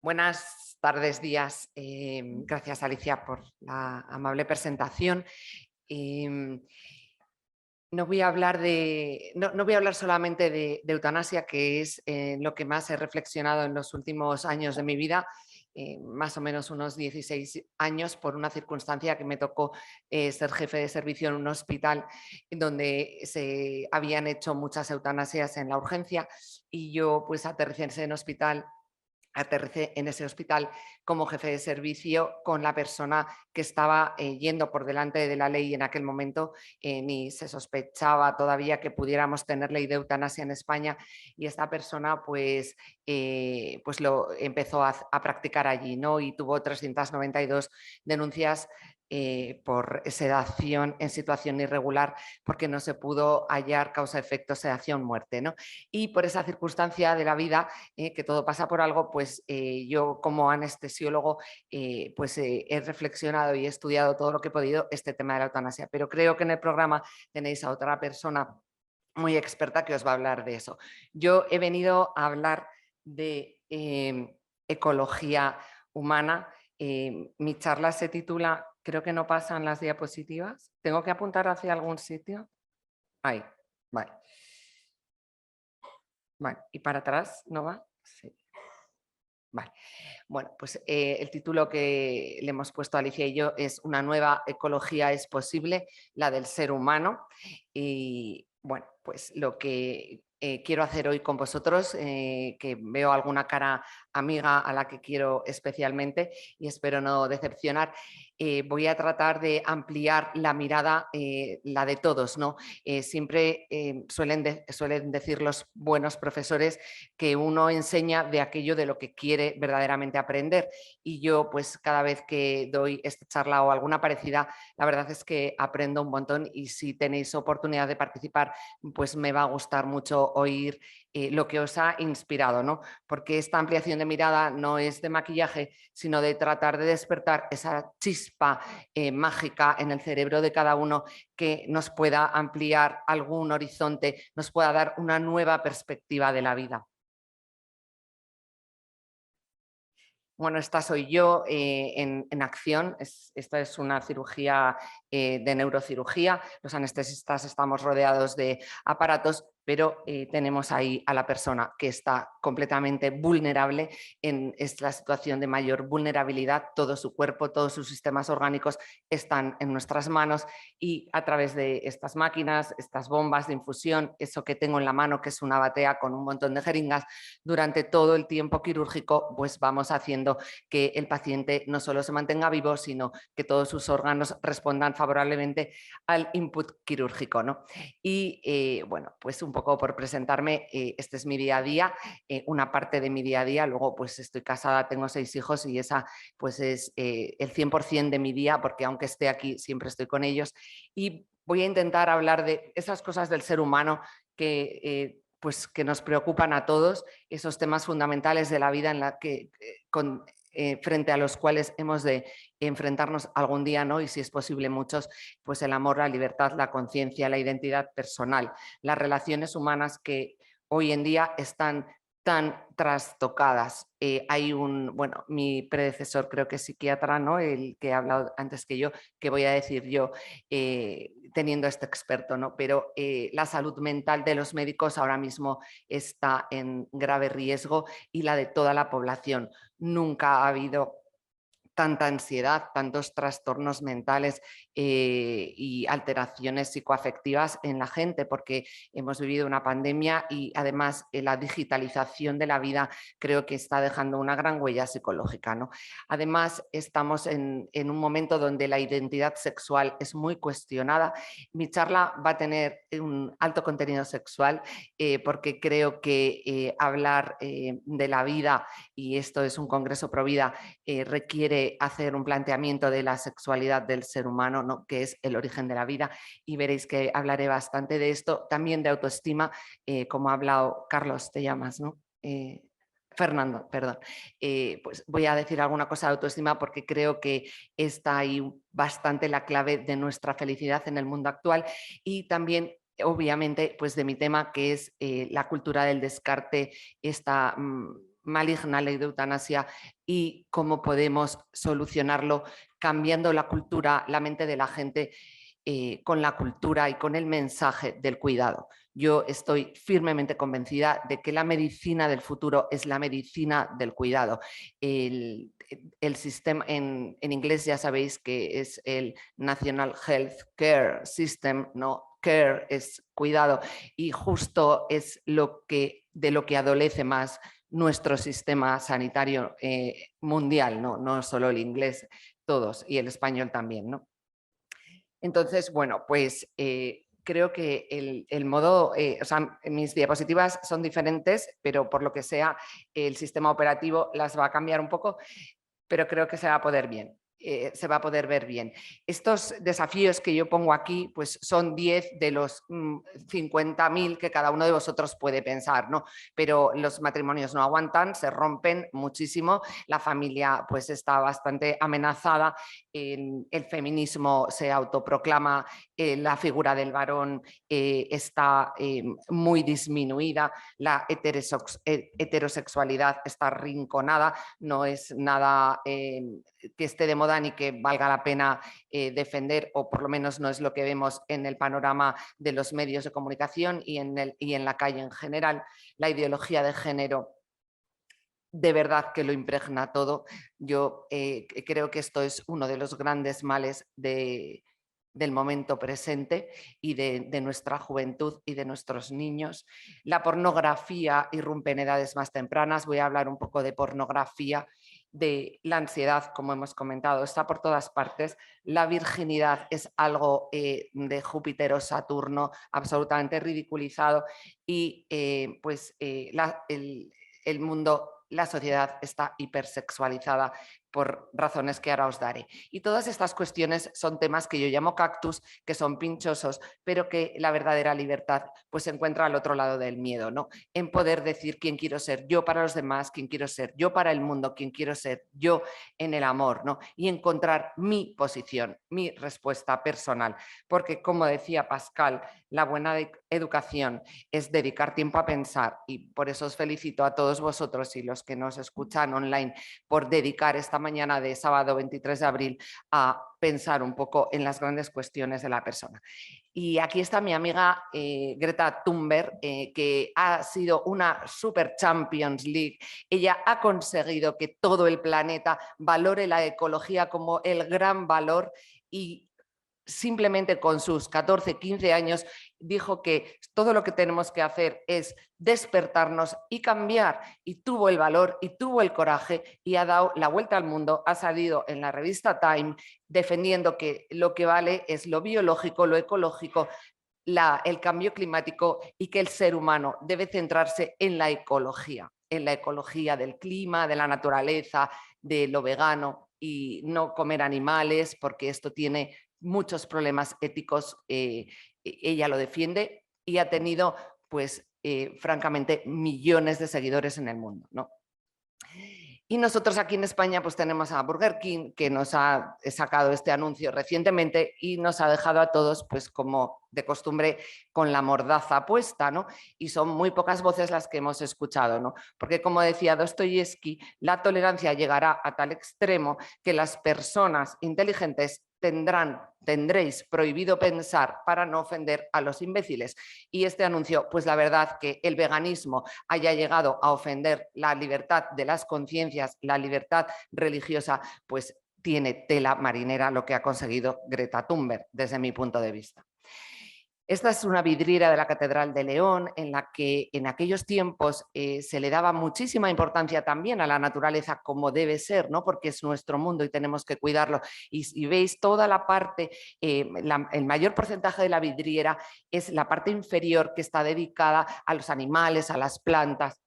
Buenas tardes, días. Gracias, Alicia, por la amable presentación. Em, no voy a hablar no voy a hablar solamente de eutanasia, que es lo que más he reflexionado en los últimos años de mi vida, más o menos unos 16 años, por una circunstancia que me tocó ser jefe de servicio en un hospital donde se habían hecho muchas eutanasias en la urgencia y yo pues aterricé en ese hospital como jefe de servicio con la persona que estaba yendo por delante de la ley en aquel momento. Ni se sospechaba todavía que pudiéramos tener ley de eutanasia en España y esta persona pues lo empezó a practicar allí, ¿no? Y tuvo 392 denuncias por sedación en situación irregular porque no se pudo hallar causa-efecto sedación-muerte, ¿no? Y por esa circunstancia de la vida, que todo pasa por algo, pues yo como anestesiólogo he reflexionado y he estudiado todo lo que he podido este tema de la eutanasia, pero creo que en el programa tenéis a otra persona muy experta que os va a hablar de eso. Yo he venido a hablar de ecología humana. Mi charla se titula, creo que no pasan las diapositivas. ¿Tengo que apuntar hacia algún sitio? Ahí, vale. Vale, ¿y para atrás no va? Sí. Vale. Bueno, pues el título que le hemos puesto a Alicia y yo es Una nueva ecología es posible, la del ser humano. Y bueno, pues lo que quiero hacer hoy con vosotros, que veo alguna cara amiga a la que quiero especialmente y espero no decepcionar, voy a tratar de ampliar la mirada, la de todos, ¿no? Siempre suelen decir los buenos profesores que uno enseña de aquello de lo que quiere verdaderamente aprender. Y yo, pues cada vez que doy esta charla o alguna parecida, la verdad es que aprendo un montón y si tenéis oportunidad de participar, pues me va a gustar mucho oír lo que os ha inspirado, ¿no? Porque esta ampliación de mirada no es de maquillaje, sino de tratar de despertar esa chispa mágica en el cerebro de cada uno que nos pueda ampliar algún horizonte, nos pueda dar una nueva perspectiva de la vida. Bueno, esta soy yo en acción. Esta es una cirugía de neurocirugía. Los anestesistas estamos rodeados de aparatos, pero tenemos ahí a la persona que está completamente vulnerable. Es la situación de mayor vulnerabilidad. Todo su cuerpo, todos sus sistemas orgánicos están en nuestras manos y a través de estas máquinas, estas bombas de infusión, eso que tengo en la mano, que es una batea con un montón de jeringas, durante todo el tiempo quirúrgico, pues vamos haciendo que el paciente no solo se mantenga vivo, sino que todos sus órganos respondan favorablemente al input quirúrgico, ¿no? Y bueno, pues un poco por presentarme, este es mi día a día, una parte de mi día a día, luego pues estoy casada, tengo 6 hijos y esa pues es el 100% de mi día, porque aunque esté aquí siempre estoy con ellos y voy a intentar hablar de esas cosas del ser humano que pues que nos preocupan a todos, esos temas fundamentales de la vida en la que, frente a los cuales hemos de enfrentarnos algún día, ¿no? Y si es posible muchos, pues el amor, la libertad, la conciencia, la identidad personal, las relaciones humanas que hoy en día están tan trastocadas. Bueno, mi predecesor creo que es psiquiatra, ¿no? El que ha hablado antes que yo, que voy a decir yo teniendo este experto, ¿no? Pero la salud mental de los médicos ahora mismo está en grave riesgo y la de toda la población. Nunca ha habido tanta ansiedad, tantos trastornos mentales y alteraciones psicoafectivas en la gente, porque hemos vivido una pandemia y además la digitalización de la vida creo que está dejando una gran huella psicológica, ¿no? Además, estamos en un momento donde la identidad sexual es muy cuestionada. Mi charla va a tener un alto contenido sexual porque creo que hablar de la vida, y esto es un congreso pro vida, requiere hacer un planteamiento de la sexualidad del ser humano, ¿no? Que es el origen de la vida, y veréis que hablaré bastante de esto, también de autoestima, como ha hablado Carlos, te llamas, ¿no? Fernando, perdón. Pues voy a decir alguna cosa de autoestima porque creo que está ahí bastante la clave de nuestra felicidad en el mundo actual y también obviamente pues de mi tema que es la cultura del descarte, esta maligna ley de eutanasia y cómo podemos solucionarlo cambiando la cultura, la mente de la gente con la cultura y con el mensaje del cuidado. Yo estoy firmemente convencida de que la medicina del futuro es la medicina del cuidado. El sistema, en inglés ya sabéis que es el National Health Care System, ¿no? Care es cuidado y justo es de lo que adolece más nuestro sistema sanitario mundial, ¿no? No solo el inglés, todos, y el español también, ¿no? Entonces, bueno, pues creo que el modo, o sea, mis diapositivas son diferentes, pero por lo que sea, el sistema operativo las va a cambiar un poco, pero creo que se va a poder bien. Se va a poder ver bien. Estos desafíos que yo pongo aquí pues son 10 de los 50.000 que cada uno de vosotros puede pensar, ¿no? Pero los matrimonios no aguantan, se rompen muchísimo, la familia pues está bastante amenazada, el feminismo se autoproclama, la figura del varón está muy disminuida, la heterosexualidad está arrinconada, no es nada que esté de moda ni que valga la pena defender, o por lo menos no es lo que vemos en el panorama de los medios de comunicación y en la calle en general. La ideología de género de verdad que lo impregna todo. Yo creo que esto es uno de los grandes males del momento presente y de nuestra juventud y de nuestros niños. La pornografía irrumpe en edades más tempranas. Voy a hablar un poco de pornografía, de la ansiedad, como hemos comentado, está por todas partes. La virginidad es algo de Júpiter o Saturno absolutamente ridiculizado y el mundo, la sociedad está hipersexualizada por razones que ahora os daré. Y todas estas cuestiones son temas que yo llamo cactus, que son pinchosos, pero que la verdadera libertad pues se encuentra al otro lado del miedo, ¿no? En poder decir quién quiero ser yo para los demás, quién quiero ser yo para el mundo, quién quiero ser yo en el amor, ¿no? Y encontrar mi posición, mi respuesta personal. Porque como decía Pascal, la buena educación es dedicar tiempo a pensar, y por eso os felicito a todos vosotros y los que nos escuchan online por dedicar esta mañana de sábado 23 de abril a pensar un poco en las grandes cuestiones de la persona. Y aquí está mi amiga Greta Thunberg, que ha sido una Super Champions League. Ella ha conseguido que todo el planeta valore la ecología como el gran valor y simplemente con sus 14, 15 años dijo que todo lo que tenemos que hacer es despertarnos y cambiar, y tuvo el valor y tuvo el coraje y ha dado la vuelta al mundo, ha salido en la revista Time defendiendo que lo que vale es lo biológico, lo ecológico, el cambio climático, y que el ser humano debe centrarse en la ecología del clima, de la naturaleza, de lo vegano y no comer animales, porque esto tiene muchos problemas éticos. Ella lo defiende y ha tenido, pues, francamente, millones de seguidores en el mundo, ¿no? Y nosotros aquí en España pues tenemos a Burger King, que nos ha sacado este anuncio recientemente y nos ha dejado a todos, pues como de costumbre, con la mordaza puesta, ¿no? Y son muy pocas voces las que hemos escuchado, ¿no? Porque como decía Dostoyevsky, la tolerancia llegará a tal extremo que las personas inteligentes tendréis prohibido pensar para no ofender a los imbéciles. Y este anuncio, pues la verdad que el veganismo haya llegado a ofender la libertad de las conciencias, la libertad religiosa, pues tiene tela marinera lo que ha conseguido Greta Thunberg, desde mi punto de vista. Esta es una vidriera de la Catedral de León en la que en aquellos tiempos se le daba muchísima importancia también a la naturaleza, como debe ser, ¿no? Porque es nuestro mundo y tenemos que cuidarlo. Y veis toda la parte, el mayor porcentaje de la vidriera es la parte inferior, que está dedicada a los animales, a las plantas.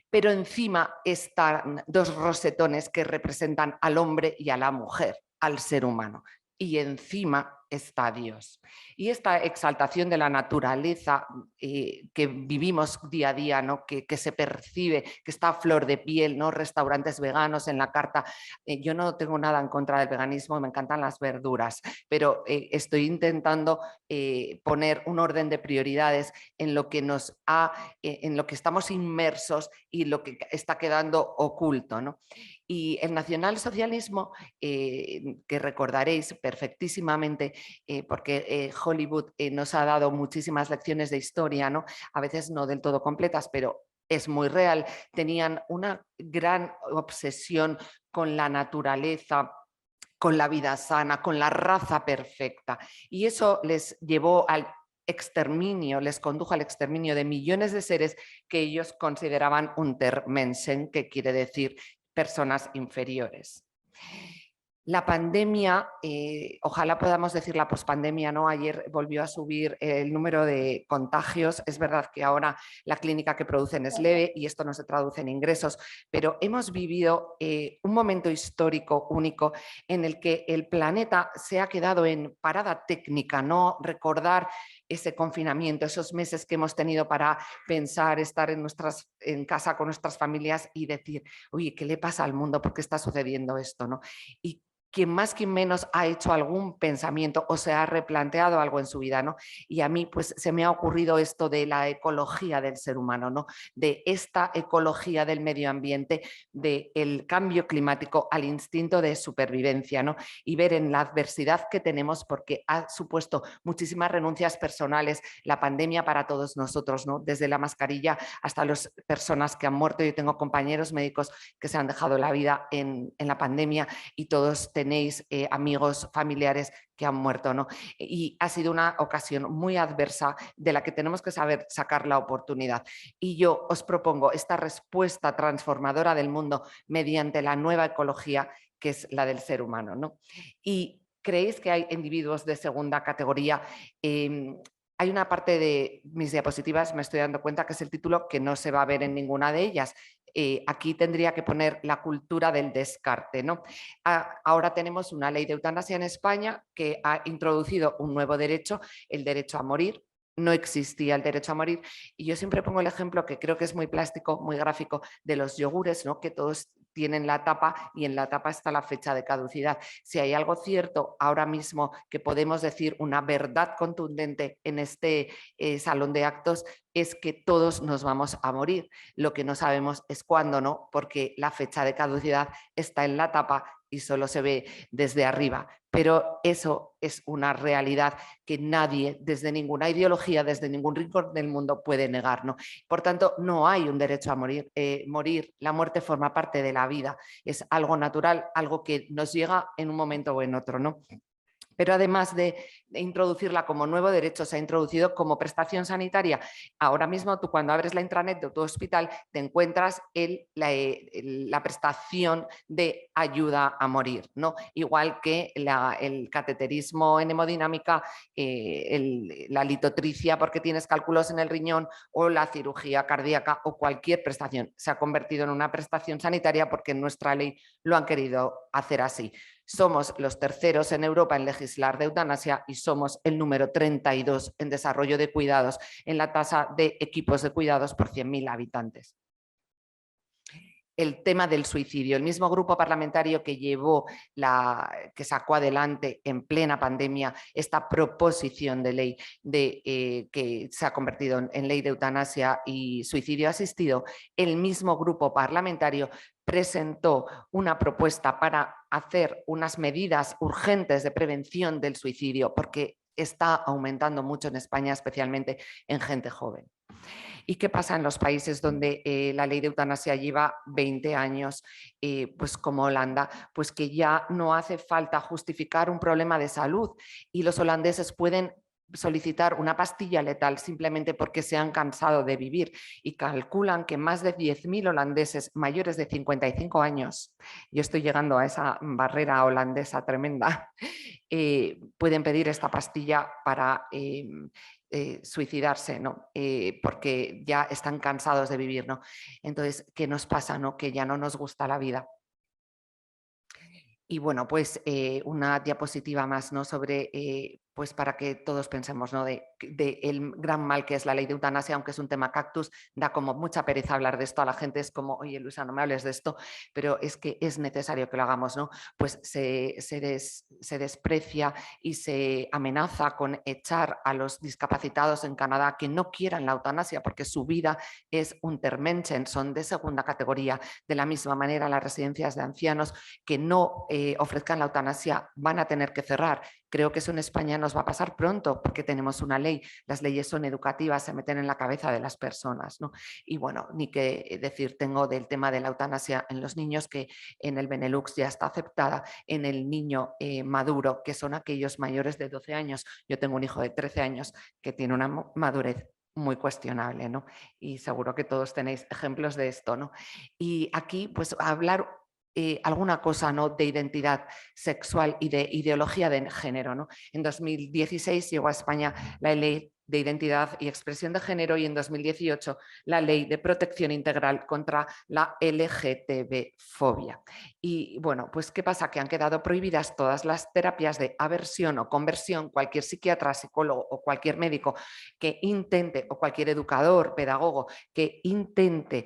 Pero encima están dos rosetones que representan al hombre y a la mujer, al ser humano. Y encima estadios. Y esta exaltación de la naturaleza que vivimos día a día, ¿no? que se percibe, que está a flor de piel, ¿no? Restaurantes veganos en la carta. Yo no tengo nada en contra del veganismo, me encantan las verduras, pero estoy intentando poner un orden de prioridades en lo que en lo que estamos inmersos y lo que está quedando oculto, ¿no? Y el nacionalsocialismo, que recordaréis perfectísimamente, porque Hollywood nos ha dado muchísimas lecciones de historia, ¿no? A veces no del todo completas, pero es muy real. Tenían una gran obsesión con la naturaleza, con la vida sana, con la raza perfecta. Y eso les llevó al exterminio, les condujo al exterminio de millones de seres que ellos consideraban Untermenschen, que quiere decir personas inferiores. La pandemia, ojalá podamos decir la pospandemia, ¿no? Ayer volvió a subir el número de contagios. Es verdad que ahora la clínica que producen es leve y esto no se traduce en ingresos, pero hemos vivido un momento histórico único en el que el planeta se ha quedado en parada técnica, ¿no? Recordar ese confinamiento, esos meses que hemos tenido para pensar, estar en casa con nuestras familias y decir, oye, ¿qué le pasa al mundo? ¿Por qué está sucediendo esto? ¿No? Y quien más, quien menos ha hecho algún pensamiento o se ha replanteado algo en su vida, ¿no? Y a mí pues se me ha ocurrido esto de la ecología del ser humano, ¿no? De esta ecología del medio ambiente, del cambio climático al instinto de supervivencia, ¿no? Y ver en la adversidad que tenemos, porque ha supuesto muchísimas renuncias personales, la pandemia para todos nosotros, ¿no? Desde la mascarilla hasta las personas que han muerto. Yo tengo compañeros médicos que se han dejado la vida en la pandemia y todos tenéis amigos, familiares que han muerto, ¿no? Y ha sido una ocasión muy adversa de la que tenemos que saber sacar la oportunidad. Y yo os propongo esta respuesta transformadora del mundo mediante la nueva ecología que es la del ser humano, ¿no? Y creéis que hay individuos de segunda categoría. Hay una parte de mis diapositivas, me estoy dando cuenta que es el título que no se va a ver en ninguna de ellas. Aquí tendría que poner la cultura del descarte, ¿no? Ahora tenemos una ley de eutanasia en España que ha introducido un nuevo derecho, el derecho a morir. No existía el derecho a morir y yo siempre pongo el ejemplo que creo que es muy plástico, muy gráfico, de los yogures, ¿no? Que todos tienen la tapa y en la tapa está la fecha de caducidad. Si hay algo cierto ahora mismo que podemos decir una verdad contundente en este salón de actos es que todos nos vamos a morir. Lo que no sabemos es cuándo, ¿no? Porque la fecha de caducidad está en la tapa y solo se ve desde arriba. Pero eso es una realidad que nadie, desde ninguna ideología, desde ningún rincón del mundo puede negar, ¿no? Por tanto, no hay un derecho a morir. Morir, la muerte forma parte de la vida. Es algo natural, algo que nos llega en un momento o en otro, ¿no? Pero además de introducirla como nuevo derecho, se ha introducido como prestación sanitaria. Ahora mismo tú cuando abres la intranet de tu hospital te encuentras la prestación de ayuda a morir, ¿no? Igual que el cateterismo en hemodinámica, la litotricia porque tienes cálculos en el riñón o la cirugía cardíaca o cualquier prestación. Se ha convertido en una prestación sanitaria porque en nuestra ley lo han querido hacer así. Somos los terceros en Europa en legislar de eutanasia y somos el número 32 en desarrollo de cuidados en la tasa de equipos de cuidados por 100.000 habitantes. El tema del suicidio, el mismo grupo parlamentario que que sacó adelante en plena pandemia esta proposición de ley que se ha convertido en ley de eutanasia y suicidio asistido, el mismo grupo parlamentario presentó una propuesta para hacer unas medidas urgentes de prevención del suicidio, porque está aumentando mucho en España, especialmente en gente joven. ¿Y qué pasa en los países donde la ley de eutanasia lleva 20 años, pues como Holanda? Pues que ya no hace falta justificar un problema de salud y los holandeses pueden solicitar una pastilla letal simplemente porque se han cansado de vivir y calculan que más de 10.000 holandeses mayores de 55 años, yo estoy llegando a esa barrera holandesa tremenda, pueden pedir esta pastilla para suicidarse, ¿no? Porque ya están cansados de vivir, ¿no? Entonces, ¿qué nos pasa, no? Que ya no nos gusta la vida. Y bueno, pues una diapositiva más, ¿no? Sobre pues para que todos pensemos, ¿no? de el gran mal que es la ley de eutanasia, aunque es un tema cactus, da como mucha pereza hablar de esto a la gente, es como, oye Luisa, no me hables de esto, pero es que es necesario que lo hagamos, ¿no? Pues se desprecia y se amenaza con echar a los discapacitados en Canadá que no quieran la eutanasia porque su vida es un Untermenschen, son de segunda categoría. De la misma manera, las residencias de ancianos que no ofrezcan la eutanasia van a tener que cerrar. Creo que eso en España nos va a pasar pronto porque tenemos una ley. Las leyes son educativas, se meten en la cabeza de las personas, ¿no? Y bueno, ni que decir tengo del tema de la eutanasia en los niños, que en el Benelux ya está aceptada, en el niño maduro, que son aquellos mayores de 12 años. Yo tengo un hijo de 13 años que tiene una madurez muy cuestionable, ¿no? Y seguro que todos tenéis ejemplos de esto, ¿no? Y aquí, pues, hablar alguna cosa, ¿no? De identidad sexual y de ideología de género, ¿no? En 2016 llegó a España la ley de identidad y expresión de género y en 2018 la ley de protección integral contra la LGTB-fobia. Y bueno, pues ¿qué pasa? Que han quedado prohibidas todas las terapias de aversión o conversión. Cualquier psiquiatra, psicólogo o cualquier médico que intente, o cualquier educador, pedagogo, que intente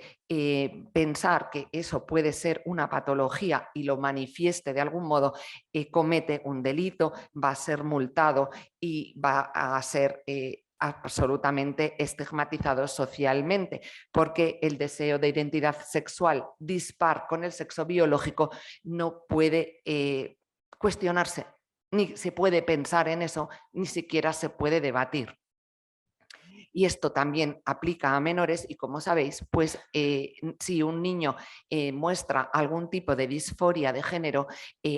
pensar que eso puede ser una patología y lo manifieste de algún modo, comete un delito, va a ser multado y va a ser absolutamente estigmatizado socialmente, porque el deseo de identidad sexual dispar con el sexo biológico no puede cuestionarse, ni se puede pensar en eso, ni siquiera se puede debatir. Y esto también aplica a menores y, como sabéis, pues si un niño muestra algún tipo de disforia de género,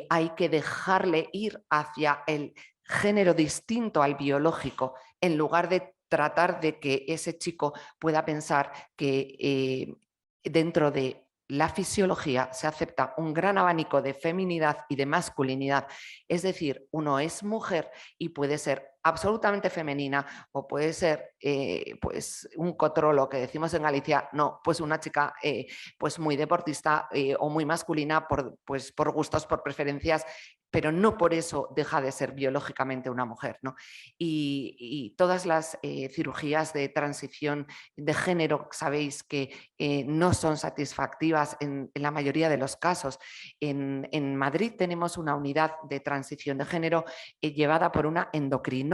hay que dejarle ir hacia el género distinto al biológico, en lugar de tratar de que ese chico pueda pensar que dentro de la fisiología se acepta un gran abanico de feminidad y de masculinidad. Es decir, uno es mujer y puede ser absolutamente femenina o puede ser pues un cotrolo que decimos en Galicia, no, pues una chica pues muy deportista o muy masculina pues por gustos, por preferencias, pero no por eso deja de ser biológicamente una mujer, ¿no? Y todas las cirugías de transición de género, sabéis que no son satisfactivas en la mayoría de los casos. En Madrid tenemos una unidad de transición de género llevada por una endocrinóloga.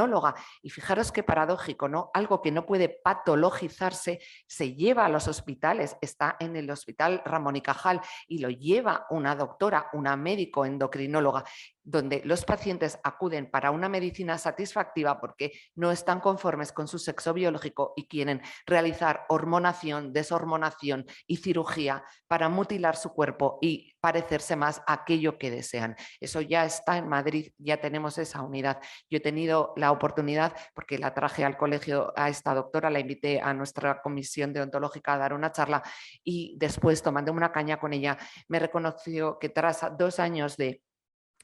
Y fijaros qué paradójico, ¿no? Algo que no puede patologizarse se lleva a los hospitales, está en el Hospital Ramón y Cajal y lo lleva una doctora, una médico endocrinóloga, donde los pacientes acuden para una medicina satisfactiva porque no están conformes con su sexo biológico y quieren realizar hormonación, deshormonación y cirugía para mutilar su cuerpo y parecerse más a aquello que desean. Eso ya está en Madrid, ya tenemos esa unidad. Yo he tenido la oportunidad, porque la traje al colegio a esta doctora, la invité a nuestra comisión deontológica a dar una charla y después, tomando una caña con ella, me reconoció que tras 2 años de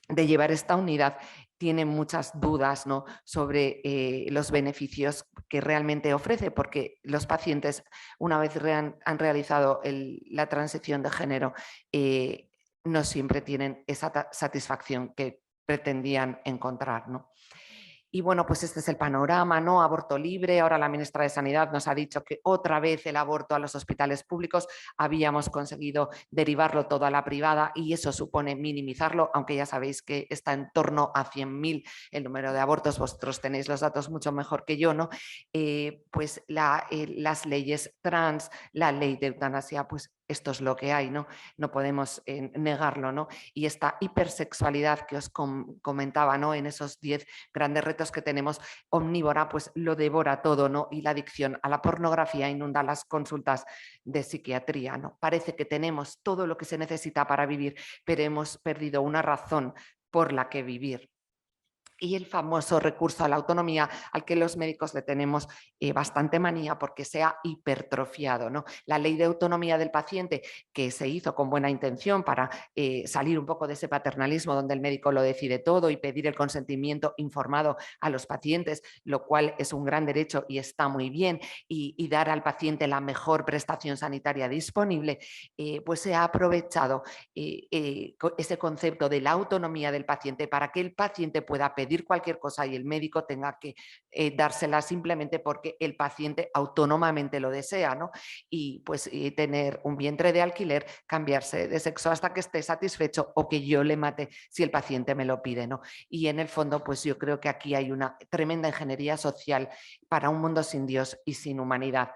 llevar esta unidad, tiene muchas dudas, ¿no? Sobre los beneficios que realmente ofrece, porque los pacientes, una vez han realizado la transición de género, no siempre tienen esa satisfacción que pretendían encontrar, ¿no? Y bueno, pues este es el panorama, ¿no? Aborto libre. Ahora la ministra de Sanidad nos ha dicho que otra vez el aborto a los hospitales públicos. Habíamos conseguido derivarlo todo a la privada y eso supone minimizarlo, aunque ya sabéis que está en torno a 100.000 el número de abortos. Vosotros tenéis los datos mucho mejor que yo, ¿no? Pues las leyes trans, la ley de eutanasia, pues esto es lo que hay, ¿no? No podemos negarlo, ¿no? Y esta hipersexualidad que os comentaba, ¿no? En esos 10 grandes retos que tenemos, omnívora, pues lo devora todo, ¿no? Y la adicción a la pornografía inunda las consultas de psiquiatría, ¿no? Parece que tenemos todo lo que se necesita para vivir, pero hemos perdido una razón por la que vivir. Y el famoso recurso a la autonomía al que los médicos le tenemos bastante manía porque se ha hipertrofiado, ¿no? La ley de autonomía del paciente, que se hizo con buena intención para salir un poco de ese paternalismo donde el médico lo decide todo y pedir el consentimiento informado a los pacientes, lo cual es un gran derecho y está muy bien, y dar al paciente la mejor prestación sanitaria disponible, pues se ha aprovechado ese concepto de la autonomía del paciente para que el paciente pueda pedir pedir cualquier cosa y el médico tenga que dársela simplemente porque el paciente autónomamente lo desea, ¿no? Y pues tener un vientre de alquiler, cambiarse de sexo hasta que esté satisfecho o que yo le mate si el paciente me lo pide, ¿no? Y en el fondo, pues yo creo que aquí hay una tremenda ingeniería social para un mundo sin Dios y sin humanidad.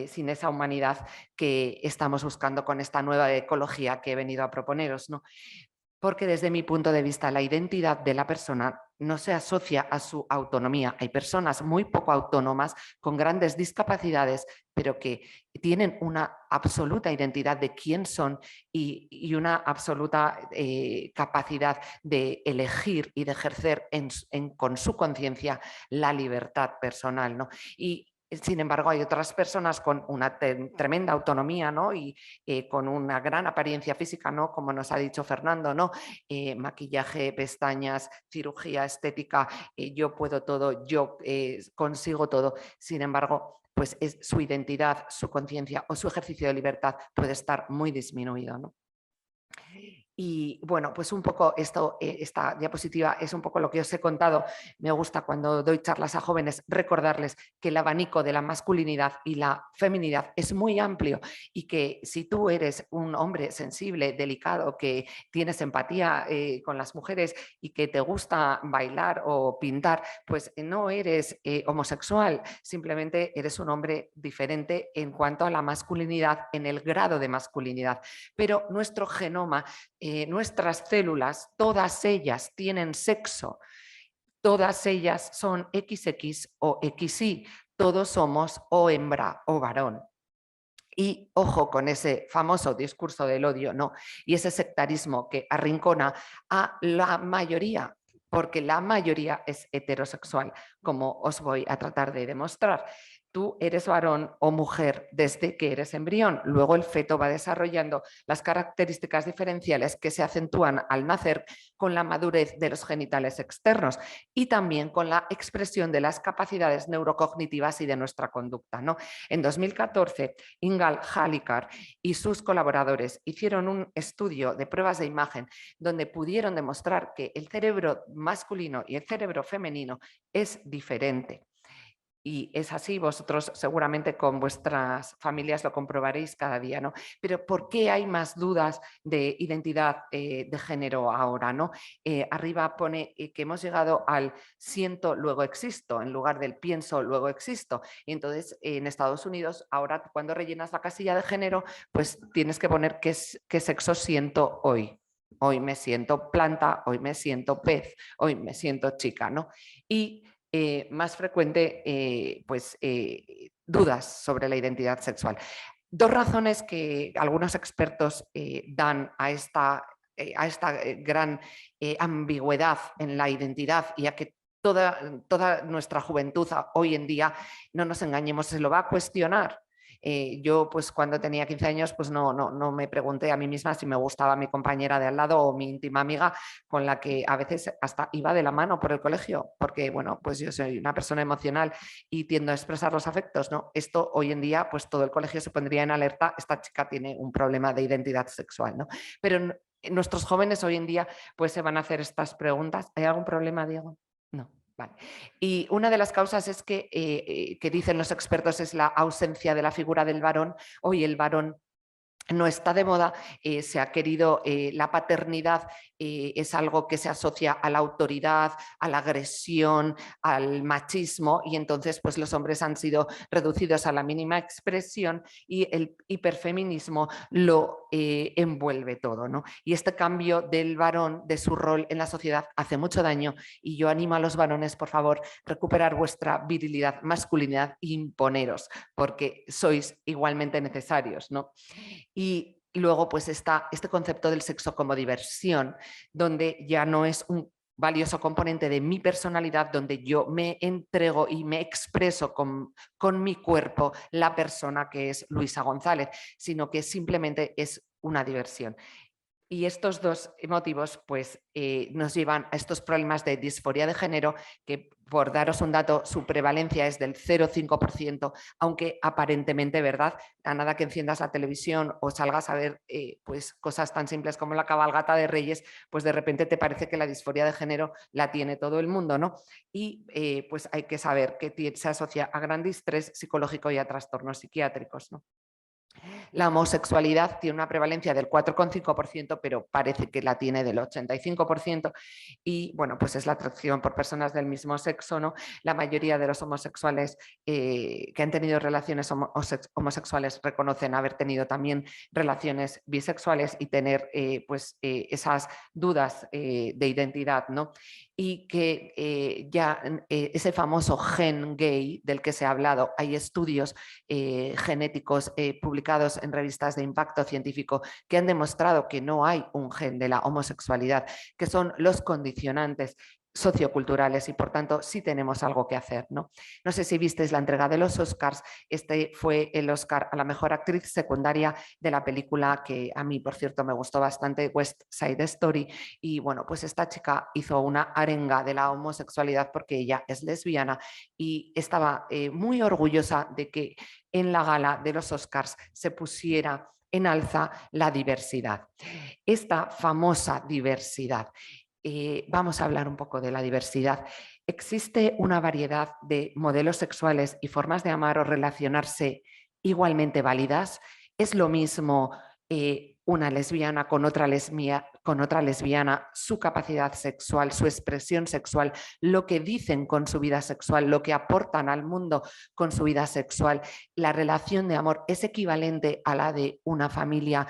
Sin esa humanidad que estamos buscando con esta nueva ecología que he venido a proponeros, ¿no? Porque desde mi punto de vista la identidad de la persona no se asocia a su autonomía. Hay personas muy poco autónomas con grandes discapacidades, pero que tienen una absoluta identidad de quién son y una absoluta capacidad de elegir y de ejercer con su conciencia la libertad personal, ¿no? Y sin embargo, hay otras personas con una tremenda autonomía, ¿no? Y con una gran apariencia física, ¿no? Como nos ha dicho Fernando, ¿no? Maquillaje, pestañas, cirugía estética, yo puedo todo, yo consigo todo. Sin embargo, pues su identidad, su conciencia o su ejercicio de libertad puede estar muy disminuido, ¿no? Y bueno, pues un poco esta diapositiva es un poco lo que os he contado. Me gusta cuando doy charlas a jóvenes recordarles que el abanico de la masculinidad y la feminidad es muy amplio y que si tú eres un hombre sensible, delicado, que tienes empatía con las mujeres y que te gusta bailar o pintar, pues no eres homosexual, simplemente eres un hombre diferente en cuanto a la masculinidad, en el grado de masculinidad. Pero nuestro genoma, nuestras células, todas ellas tienen sexo, todas ellas son XX o XY, todos somos o hembra o varón. Y ojo con ese famoso discurso del odio, ¿no? Y ese sectarismo que arrincona a la mayoría, porque la mayoría es heterosexual, como os voy a tratar de demostrar. Tú eres varón o mujer desde que eres embrión. Luego el feto va desarrollando las características diferenciales que se acentúan al nacer con la madurez de los genitales externos y también con la expresión de las capacidades neurocognitivas y de nuestra conducta, ¿no? En 2014, Ingal Halikar y sus colaboradores hicieron un estudio de pruebas de imagen donde pudieron demostrar que el cerebro masculino y el cerebro femenino es diferente. Y es así, vosotros seguramente con vuestras familias lo comprobaréis cada día, ¿no? Pero ¿por qué hay más dudas de identidad de género ahora, ¿no? Arriba pone que hemos llegado al siento, luego existo, en lugar del pienso, luego existo. Y entonces en Estados Unidos, ahora cuando rellenas la casilla de género, pues tienes que poner qué sexo siento hoy. Hoy me siento planta, hoy me siento pez, hoy me siento chica, ¿no? Y más frecuente dudas sobre la identidad sexual. Dos razones que algunos expertos dan a esta gran ambigüedad en la identidad y a que toda nuestra juventud hoy en día, no nos engañemos, se lo va a cuestionar. Yo pues cuando tenía 15 años pues no me pregunté a mí misma si me gustaba mi compañera de al lado o mi íntima amiga con la que a veces hasta iba de la mano por el colegio, porque bueno, pues yo soy una persona emocional y tiendo a expresar los afectos, ¿no? Esto hoy en día pues todo el colegio se pondría en alerta, esta chica tiene un problema de identidad sexual, ¿no? Pero nuestros jóvenes hoy en día pues se van a hacer estas preguntas. ¿Hay algún problema, Diego? No. Vale. Y una de las causas es que dicen los expertos es la ausencia de la figura del varón. Hoy el varón no está de moda, se ha querido, la paternidad es algo que se asocia a la autoridad, a la agresión, al machismo y entonces pues los hombres han sido reducidos a la mínima expresión y el hiperfeminismo lo envuelve todo, ¿no? Y este cambio del varón, de su rol en la sociedad hace mucho daño y yo animo a los varones, por favor, recuperar vuestra virilidad, masculinidad e imponeros porque sois igualmente necesarios, ¿no? Y luego pues está este concepto del sexo como diversión, donde ya no es un valioso componente de mi personalidad, donde yo me entrego y me expreso con mi cuerpo la persona que es Luisa González, sino que simplemente es una diversión. Y estos dos motivos pues, nos llevan a estos problemas de disforia de género, que por daros un dato, su prevalencia es del 0,5%, aunque aparentemente, ¿verdad? A nada que enciendas la televisión o salgas a ver pues, cosas tan simples como la cabalgata de Reyes, pues de repente te parece que la disforia de género la tiene todo el mundo, ¿no? Y pues hay que saber que se asocia a gran distrés psicológico y a trastornos psiquiátricos, ¿no? La homosexualidad tiene una prevalencia del 4,5%, pero parece que la tiene del 85%. Y bueno, pues es la atracción por personas del mismo sexo, ¿no? La mayoría de los homosexuales que han tenido relaciones homosexuales reconocen haber tenido también relaciones bisexuales y tener esas dudas de identidad, ¿no? Y que ese famoso gen gay del que se ha hablado, hay estudios genéticos publicados en revistas de impacto científico que han demostrado que no hay un gen de la homosexualidad, que son los condicionantes socioculturales y por tanto sí tenemos algo que hacer, ¿no? No sé si visteis la entrega de los Oscars, este fue el Oscar a la mejor actriz secundaria de la película que a mí, por cierto, me gustó bastante, West Side Story, y bueno, pues esta chica hizo una arenga de la homosexualidad porque ella es lesbiana y estaba muy orgullosa de que en la gala de los Oscars se pusiera en alza la diversidad. Esta famosa diversidad. Vamos a hablar un poco de la diversidad. Existe una variedad de modelos sexuales y formas de amar o relacionarse igualmente válidas. Es lo mismo una lesbiana con otra lesbiana, su capacidad sexual, su expresión sexual, lo que dicen con su vida sexual, lo que aportan al mundo con su vida sexual. La relación de amor es equivalente a la de una familia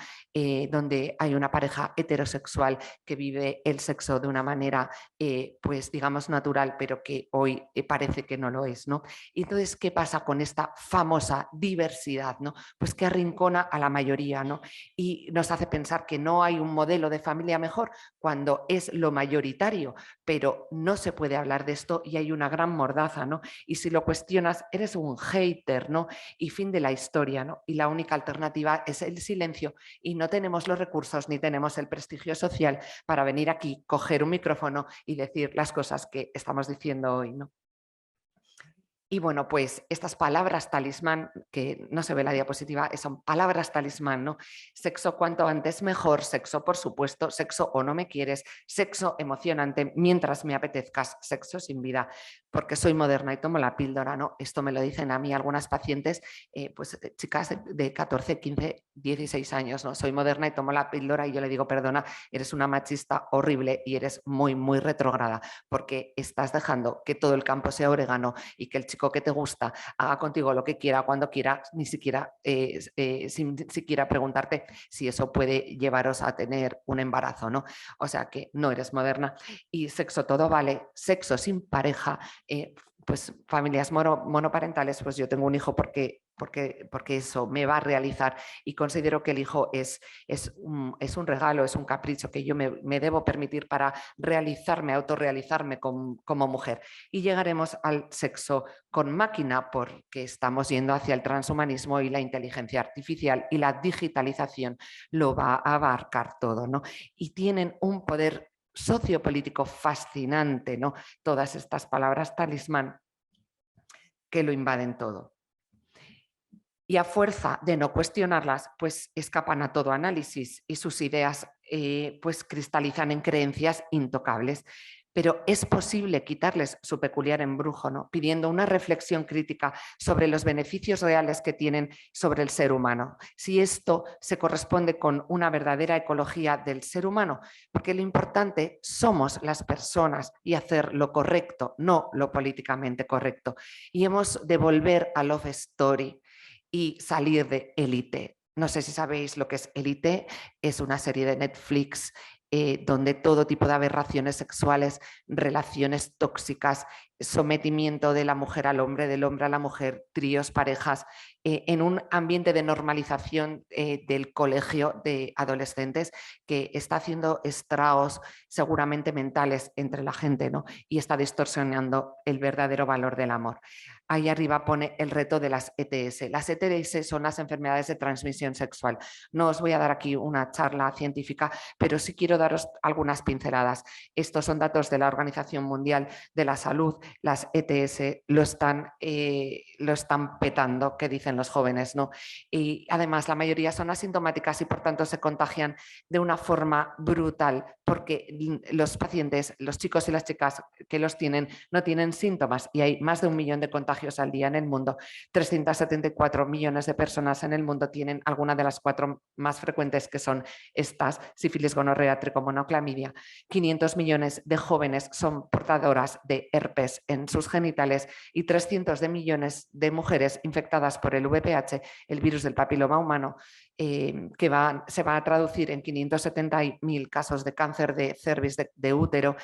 donde hay una pareja heterosexual que vive el sexo de una manera, pues digamos, natural, pero que hoy parece que no lo es, ¿no? Y entonces, ¿qué pasa con esta famosa diversidad, ¿no? Pues que arrincona a la mayoría, ¿no? Y nos hace pensar que no hay un modelo de familia mejor cuando es lo mayoritario, pero no se puede hablar de esto y hay una gran mordaza, ¿no? Y si lo cuestionas, eres un hater, ¿no? Y fin de la historia, ¿no? Y la única alternativa es el silencio y no tenemos los recursos ni tenemos el prestigio social para venir aquí, coger un micrófono y decir las cosas que estamos diciendo hoy, ¿no? Y bueno, pues estas palabras talismán, que no se ve la diapositiva, son palabras talismán, ¿no? Sexo cuanto antes mejor, sexo por supuesto, sexo o no me quieres, sexo emocionante mientras me apetezcas, sexo sin vida, porque soy moderna y tomo la píldora, ¿no? Esto me lo dicen a mí algunas pacientes, chicas de 14, 15, 16 años, ¿no? Soy moderna y tomo la píldora y yo le digo, perdona, eres una machista horrible y eres muy, muy retrógrada, porque estás dejando que todo el campo sea orégano y que el chico que te gusta haga contigo lo que quiera, cuando quiera, ni siquiera, sin siquiera preguntarte si eso puede llevaros a tener un embarazo, ¿no? O sea que no eres moderna. Y sexo todo vale, sexo sin pareja, pues familias monoparentales, pues yo tengo un hijo porque eso me va a realizar y considero que el hijo es un regalo, es un capricho que yo me debo permitir para realizarme, autorrealizarme como mujer. Y llegaremos al sexo con máquina porque estamos yendo hacia el transhumanismo y la inteligencia artificial y la digitalización lo va a abarcar todo, ¿no? Y tienen un poder sociopolítico fascinante, ¿no? Todas estas palabras talismán que lo invaden todo. Y a fuerza de no cuestionarlas, pues escapan a todo análisis y sus ideas pues cristalizan en creencias intocables. Pero es posible quitarles su peculiar embrujo, ¿no? Pidiendo una reflexión crítica sobre los beneficios reales que tienen sobre el ser humano. Si esto se corresponde con una verdadera ecología del ser humano, porque lo importante somos las personas y hacer lo correcto, no lo políticamente correcto. Y hemos de volver a Love Story y salir de Élite. No sé si sabéis lo que es Élite, es una serie de Netflix donde todo tipo de aberraciones sexuales, relaciones tóxicas, sometimiento de la mujer al hombre, del hombre a la mujer, tríos, parejas, en un ambiente de normalización del colegio de adolescentes que está haciendo estragos seguramente mentales entre la gente, ¿no? Y está distorsionando el verdadero valor del amor. Ahí arriba pone el reto de las ETS. Las ETS son las enfermedades de transmisión sexual. No os voy a dar aquí una charla científica, pero sí quiero daros algunas pinceladas. Estos son datos de la Organización Mundial de la Salud. Las ETS lo están petando, que dicen los jóvenes, ¿no? Y además la mayoría son asintomáticas y por tanto se contagian de una forma brutal porque los pacientes, los chicos y las chicas que los tienen, no tienen síntomas y hay más de 1 millón de contagios al día en el mundo. 374 millones de personas en el mundo tienen alguna de las 4 más frecuentes, que son estas: sífilis, gonorrea, tricomonoclamidia. 500 millones de jóvenes son portadoras de herpes en sus genitales y 300 de millones de mujeres infectadas por el VPH, el virus del papiloma humano, que se va a traducir en 570.000 casos de cáncer de cervix, de útero.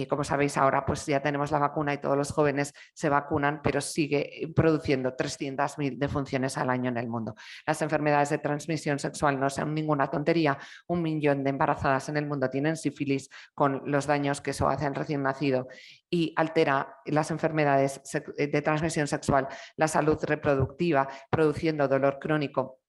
Como sabéis, ahora pues ya tenemos la vacuna y todos los jóvenes se vacunan, pero sigue produciendo 300.000 defunciones al año en el mundo. Las enfermedades de transmisión sexual no son ninguna tontería. 1 millón de embarazadas en el mundo tienen sífilis, con los daños que eso hace al recién nacido, y altera las enfermedades de transmisión sexual, la salud reproductiva, produciendo dolor crónico,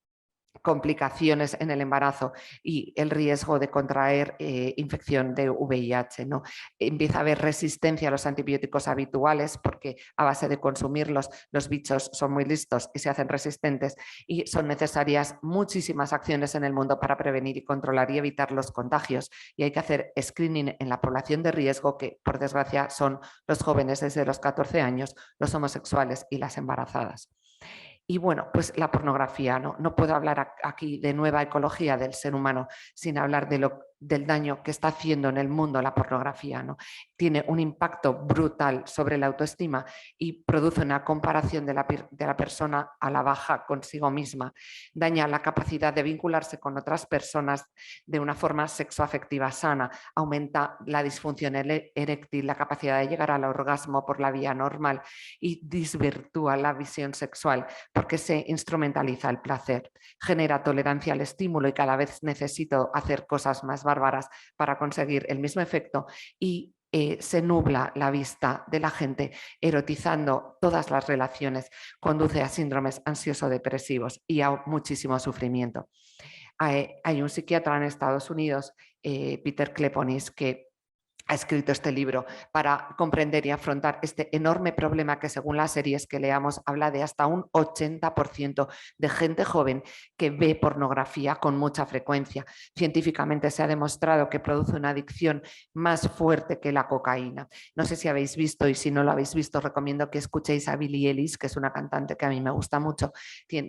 complicaciones en el embarazo y el riesgo de contraer infección de VIH, ¿no? Empieza a haber resistencia a los antibióticos habituales porque a base de consumirlos los bichos son muy listos y se hacen resistentes, y son necesarias muchísimas acciones en el mundo para prevenir y controlar y evitar los contagios, y hay que hacer screening en la población de riesgo, que por desgracia son los jóvenes desde los 14 años, los homosexuales y las embarazadas. Y bueno, pues la pornografía, ¿no? No puedo hablar aquí de nueva ecología del ser humano sin hablar del daño que está haciendo en el mundo la pornografía, ¿no? Tiene un impacto brutal sobre la autoestima y produce una comparación de la persona a la baja consigo misma. Daña la capacidad de vincularse con otras personas de una forma sexoafectiva sana, aumenta la disfunción eréctil, la capacidad de llegar al orgasmo por la vía normal, y desvirtúa la visión sexual porque se instrumentaliza el placer, genera tolerancia al estímulo y cada vez necesito hacer cosas más bárbaras para conseguir el mismo efecto, y se nubla la vista de la gente, erotizando todas las relaciones, conduce a síndromes ansioso-depresivos y a muchísimo sufrimiento. Hay un psiquiatra en Estados Unidos, Peter Kleponis, que ha escrito este libro para comprender y afrontar este enorme problema que, según las series que leamos, habla de hasta un 80% de gente joven que ve pornografía con mucha frecuencia. Científicamente se ha demostrado que produce una adicción más fuerte que la cocaína. No sé si habéis visto, y si no lo habéis visto, recomiendo que escuchéis a Billie Eilish, que es una cantante que a mí me gusta mucho.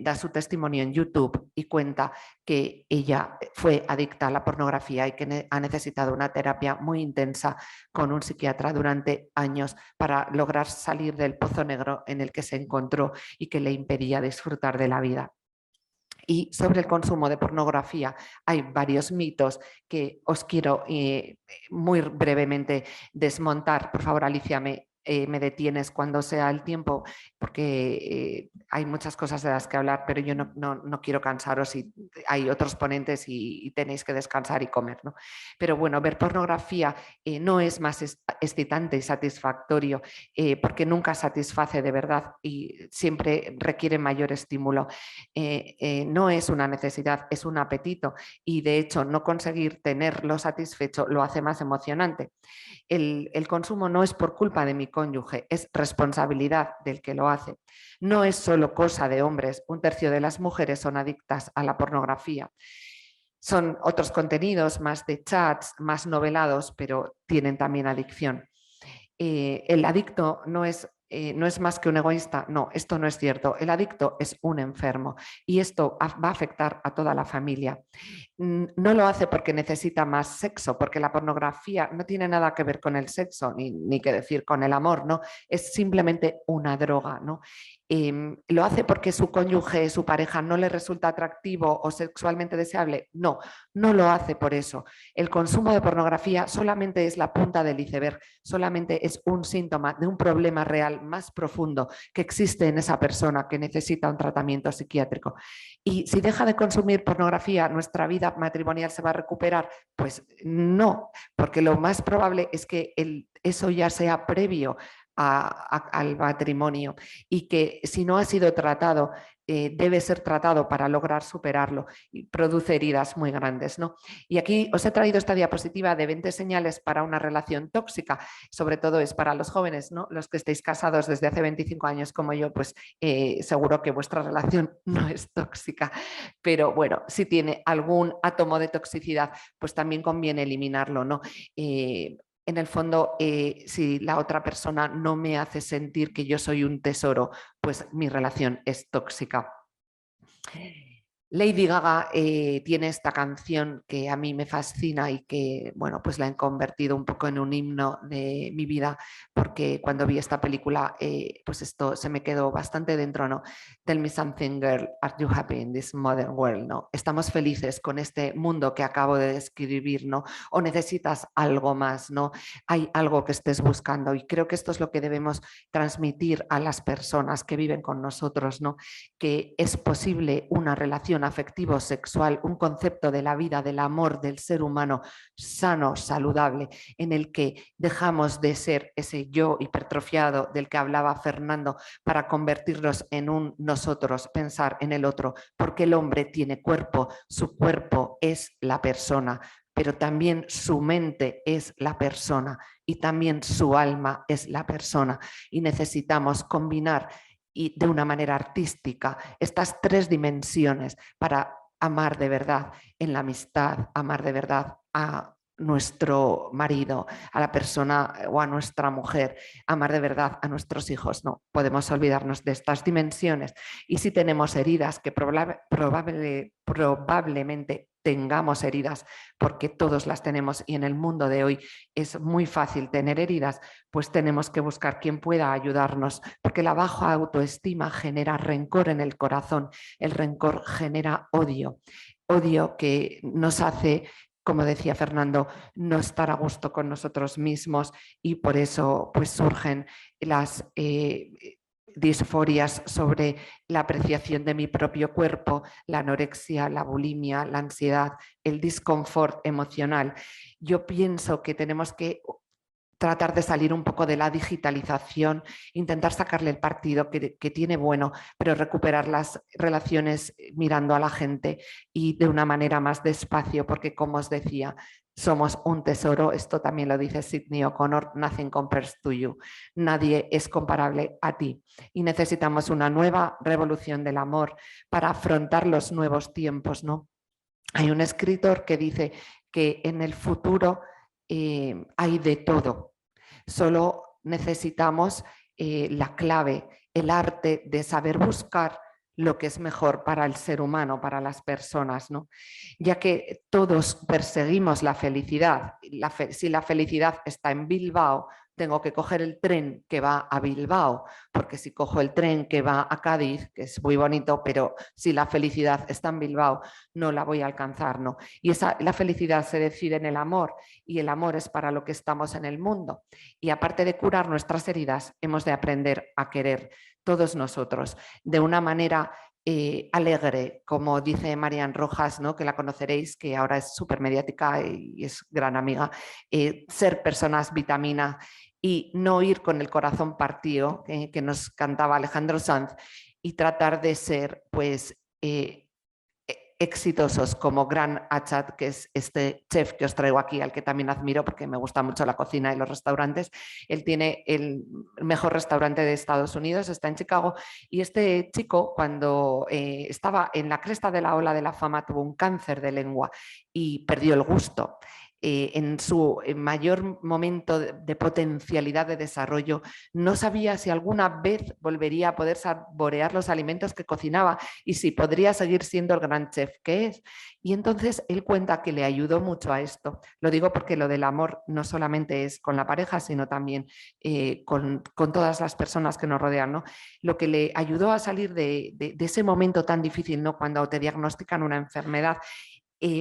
Da su testimonio en YouTube y cuenta que ella fue adicta a la pornografía y que ha necesitado una terapia muy intensa con un psiquiatra durante años para lograr salir del pozo negro en el que se encontró y que le impedía disfrutar de la vida. Y sobre el consumo de pornografía hay varios mitos que os quiero muy brevemente desmontar. Por favor, Alicia, me detienes cuando sea el tiempo, porque hay muchas cosas de las que hablar, pero yo no quiero cansaros, y hay otros ponentes y tenéis que descansar y comer, ¿no? Pero bueno, ver pornografía no es más excitante y satisfactorio, porque nunca satisface de verdad y siempre requiere mayor estímulo. No es una necesidad, es un apetito, y de hecho no conseguir tenerlo satisfecho lo hace más emocionante. El consumo no es por culpa de mi cónyuge, es responsabilidad del que lo hace. No es solo cosa de hombres, 1/3 de las mujeres son adictas a la pornografía. Son otros contenidos más de chats, más novelados, pero tienen también adicción. El adicto no es no es más que un egoísta. No, esto no es cierto. El adicto es un enfermo y esto va a afectar a toda la familia. No lo hace porque necesita más sexo, porque la pornografía no tiene nada que ver con el sexo, ni que decir con el amor, ¿no? Es simplemente una droga, ¿no? ¿Lo hace porque su cónyuge, su pareja no le resulta atractivo o sexualmente deseable? No, no lo hace por eso. El consumo de pornografía solamente es la punta del iceberg, solamente es un síntoma de un problema real más profundo que existe en esa persona que necesita un tratamiento psiquiátrico. Y si deja de consumir pornografía, ¿nuestra vida matrimonial se va a recuperar? Pues no, porque lo más probable es que eso ya sea previo al matrimonio y que si no ha sido tratado, debe ser tratado para lograr superarlo y produce heridas muy grandes, ¿no? Y aquí os he traído esta diapositiva de 20 señales para una relación tóxica, sobre todo es para los jóvenes, ¿no? Los que estéis casados desde hace 25 años como yo, pues seguro que vuestra relación no es tóxica, pero bueno, si tiene algún átomo de toxicidad, pues también conviene eliminarlo, ¿no? En el fondo, si la otra persona no me hace sentir que yo soy un tesoro, pues mi relación es tóxica. Lady Gaga tiene esta canción que a mí me fascina y que, bueno, pues la he convertido un poco en un himno de mi vida, porque cuando vi esta película, pues esto se me quedó bastante dentro, ¿no? Tell me something, girl, are you happy in this modern world, ¿no? Estamos felices con este mundo que acabo de describir, ¿no? O necesitas algo más, ¿no? Hay algo que estés buscando y creo que esto es lo que debemos transmitir a las personas que viven con nosotros, ¿no? Que es posible una relación afectivo-sexual, un concepto de la vida, del amor, del ser humano sano, saludable, en el que dejamos de ser ese yo hipertrofiado del que hablaba Fernando para convertirnos en un nosotros, pensar en el otro, porque el hombre tiene cuerpo, su cuerpo es la persona, pero también su mente es la persona y también su alma es la persona y necesitamos combinar y de una manera artística estas tres dimensiones para amar de verdad en la amistad, amar de verdad a nuestro marido, a la persona o a nuestra mujer, amar de verdad a nuestros hijos. No podemos olvidarnos de estas dimensiones. Y si tenemos heridas, que probablemente tengamos heridas, porque todos las tenemos y en el mundo de hoy es muy fácil tener heridas, pues tenemos que buscar quien pueda ayudarnos, porque la baja autoestima genera rencor en el corazón, el rencor genera odio, odio que nos hace, como decía Fernando, no estar a gusto con nosotros mismos y por eso pues surgen las disforias sobre la apreciación de mi propio cuerpo, la anorexia, la bulimia, la ansiedad, el disconfort emocional. Yo pienso que tenemos que tratar de salir un poco de la digitalización, intentar sacarle el partido que tiene bueno, pero recuperar las relaciones mirando a la gente y de una manera más despacio, porque como os decía, somos un tesoro, esto también lo dice Sidney O'Connor, nothing compares to you, nadie es comparable a ti y necesitamos una nueva revolución del amor para afrontar los nuevos tiempos, ¿no? Hay un escritor que dice que en el futuro hay de todo. Solo necesitamos la clave, el arte de saber buscar lo que es mejor para el ser humano, para las personas, ¿no? Ya que todos perseguimos la felicidad. Si la felicidad está en Bilbao, tengo que coger el tren que va a Bilbao, porque si cojo el tren que va a Cádiz, que es muy bonito, pero si la felicidad está en Bilbao, no la voy a alcanzar, ¿no? Y la felicidad se decide en el amor, y el amor es para lo que estamos en el mundo. Y aparte de curar nuestras heridas, hemos de aprender a querer todos nosotros de una manera alegre, como dice Marian Rojas, ¿no? Que la conoceréis, que ahora es súper mediática y es gran amiga, ser personas vitamina y no ir con el corazón partido, que nos cantaba Alejandro Sanz, y tratar de ser pues exitosos como Gran Achat, que es este chef que os traigo aquí, al que también admiro porque me gusta mucho la cocina y los restaurantes. Él tiene el mejor restaurante de Estados Unidos, está en Chicago, y este chico cuando estaba en la cresta de la ola de la fama tuvo un cáncer de lengua y perdió el gusto. en su mayor momento de potencialidad de desarrollo, no sabía si alguna vez volvería a poder saborear los alimentos que cocinaba y si podría seguir siendo el gran chef que es. Y entonces él cuenta que le ayudó mucho a esto. Lo digo porque lo del amor no solamente es con la pareja, sino también con todas las personas que nos rodean, ¿no? Lo que le ayudó a salir de ese momento tan difícil, ¿no? Cuando te diagnostican una enfermedad,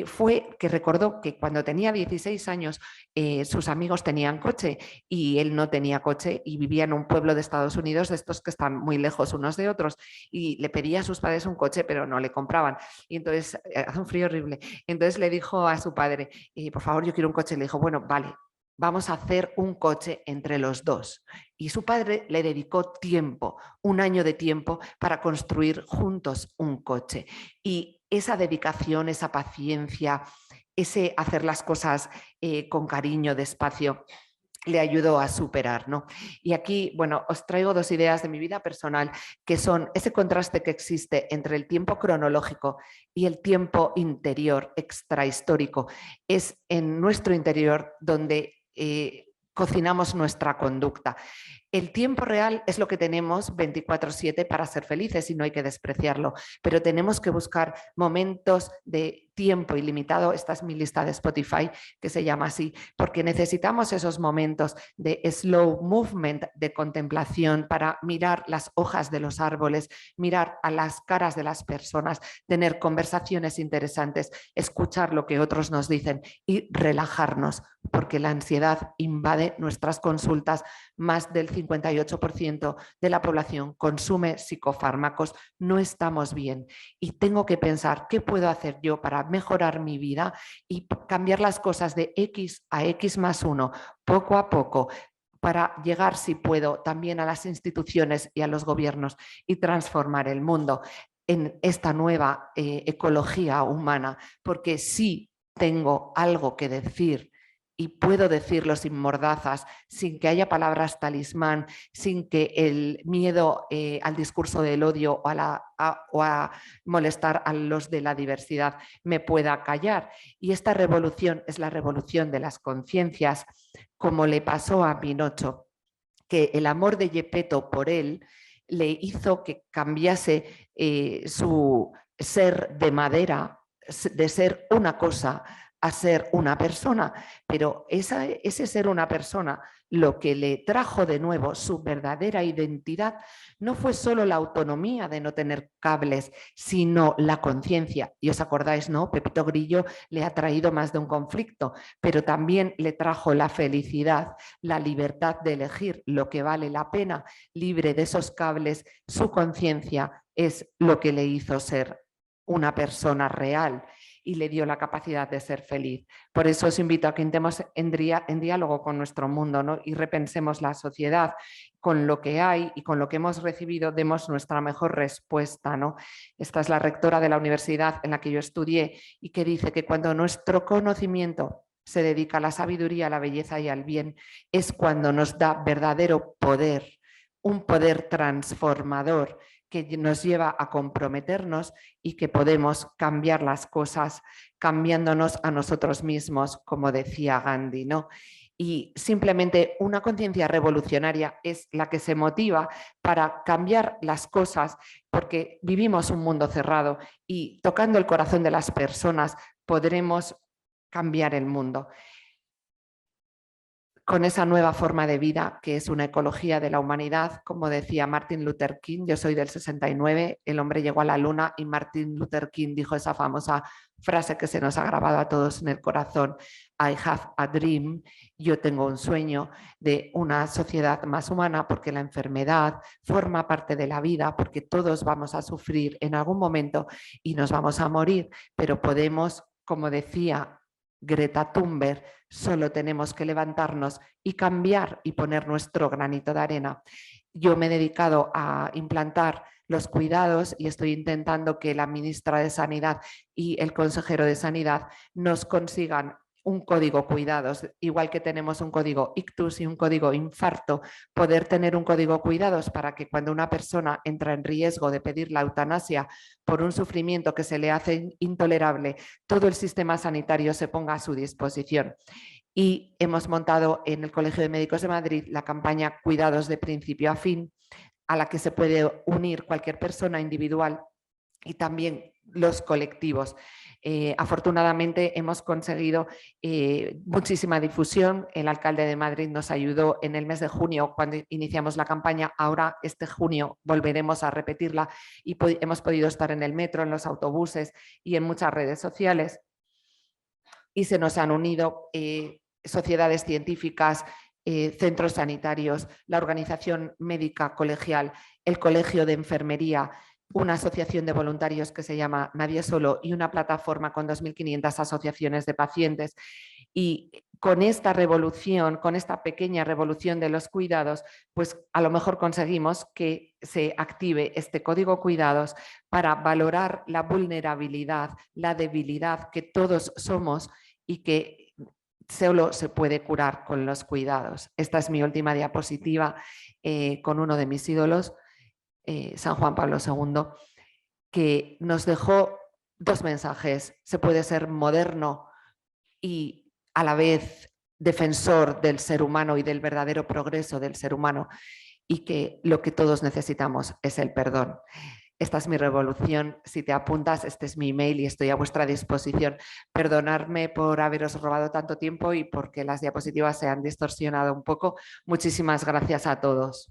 fue que recordó que cuando tenía 16 años sus amigos tenían coche y él no tenía coche y vivía en un pueblo de Estados Unidos, de estos que están muy lejos unos de otros, y le pedía a sus padres un coche pero no le compraban. Y entonces, hace un frío horrible, entonces le dijo a su padre, por favor, yo quiero un coche. Le dijo, bueno, vale, vamos a hacer un coche entre los dos. Y su padre le dedicó tiempo, un año de tiempo, para construir juntos un coche. Y esa dedicación, esa paciencia, ese hacer las cosas con cariño, despacio, le ayudó a superar, ¿no? Y aquí, bueno, os traigo dos ideas de mi vida personal, que son ese contraste que existe entre el tiempo cronológico y el tiempo interior, extrahistórico. Es en nuestro interior donde cocinamos nuestra conducta. El tiempo real es lo que tenemos 24/7 para ser felices y no hay que despreciarlo, pero tenemos que buscar momentos de tiempo ilimitado. Esta es mi lista de Spotify, que se llama así, porque necesitamos esos momentos de slow movement, de contemplación, para mirar las hojas de los árboles, mirar a las caras de las personas, tener conversaciones interesantes, escuchar lo que otros nos dicen y relajarnos, porque la ansiedad invade nuestras consultas. Más del 58% de la población consume psicofármacos, no estamos bien y tengo que pensar qué puedo hacer yo para mejorar mi vida y cambiar las cosas de X a X+1 poco a poco, para llegar, si puedo, también a las instituciones y a los gobiernos y transformar el mundo en esta nueva ecología humana, porque sí tengo algo que decir y puedo decirlo sin mordazas, sin que haya palabras talismán, sin que el miedo al discurso del odio o a molestar a los de la diversidad me pueda callar. Y esta revolución es la revolución de las conciencias, como le pasó a Pinocho, que el amor de Gepetto por él le hizo que cambiase su ser de madera, de ser una cosa, a ser una persona, pero ese ser una persona, lo que le trajo de nuevo su verdadera identidad no fue solo la autonomía de no tener cables, sino la conciencia. Y os acordáis, ¿no? Pepito Grillo le ha traído más de un conflicto, pero también le trajo la felicidad, la libertad de elegir lo que vale la pena, libre de esos cables. Su conciencia es lo que le hizo ser una persona real y le dio la capacidad de ser feliz. Por eso os invito a que entremos en diálogo con nuestro mundo, ¿no? Y repensemos la sociedad con lo que hay y con lo que hemos recibido, demos nuestra mejor respuesta, ¿no? Esta es la rectora de la universidad en la que yo estudié y que dice que cuando nuestro conocimiento se dedica a la sabiduría, a la belleza y al bien, es cuando nos da verdadero poder, un poder transformador que nos lleva a comprometernos y que podemos cambiar las cosas cambiándonos a nosotros mismos, como decía Gandhi, ¿no? Y simplemente una conciencia revolucionaria es la que se motiva para cambiar las cosas, porque vivimos un mundo cerrado y tocando el corazón de las personas podremos cambiar el mundo con esa nueva forma de vida que es una ecología de la humanidad. Como decía Martin Luther King, yo soy del 69, el hombre llegó a la luna y Martin Luther King dijo esa famosa frase que se nos ha grabado a todos en el corazón: I have a dream, yo tengo un sueño de una sociedad más humana, porque la enfermedad forma parte de la vida, porque todos vamos a sufrir en algún momento y nos vamos a morir, pero podemos, como decía Greta Thunberg, solo tenemos que levantarnos y cambiar y poner nuestro granito de arena. Yo me he dedicado a implantar los cuidados y estoy intentando que la ministra de Sanidad y el consejero de Sanidad nos consigan un código cuidados, igual que tenemos un código ictus y un código infarto, poder tener un código cuidados para que cuando una persona entra en riesgo de pedir la eutanasia por un sufrimiento que se le hace intolerable, todo el sistema sanitario se ponga a su disposición. Y hemos montado en el Colegio de Médicos de Madrid la campaña Cuidados de principio a fin, a la que se puede unir cualquier persona individual y también los colectivos. Afortunadamente hemos conseguido muchísima difusión. El alcalde de Madrid nos ayudó en el mes de junio cuando iniciamos la campaña. Ahora este junio volveremos a repetirla y hemos podido estar en el metro, en los autobuses y en muchas redes sociales. Y se nos han unido sociedades científicas, centros sanitarios, la organización médica colegial, el colegio de enfermería, una asociación de voluntarios que se llama Nadie Solo y una plataforma con 2.500 asociaciones de pacientes. Y con esta revolución, con esta pequeña revolución de los cuidados, pues a lo mejor conseguimos que se active este código cuidados para valorar la vulnerabilidad, la debilidad que todos somos y que solo se puede curar con los cuidados. Esta es mi última diapositiva con uno de mis ídolos, San Juan Pablo II, que nos dejó dos mensajes. Se puede ser moderno y a la vez defensor del ser humano y del verdadero progreso del ser humano, y que lo que todos necesitamos es el perdón. Esta es mi revolución. Si te apuntas, este es mi email y estoy a vuestra disposición. Perdonadme por haberos robado tanto tiempo y porque las diapositivas se han distorsionado un poco. Muchísimas gracias a todos.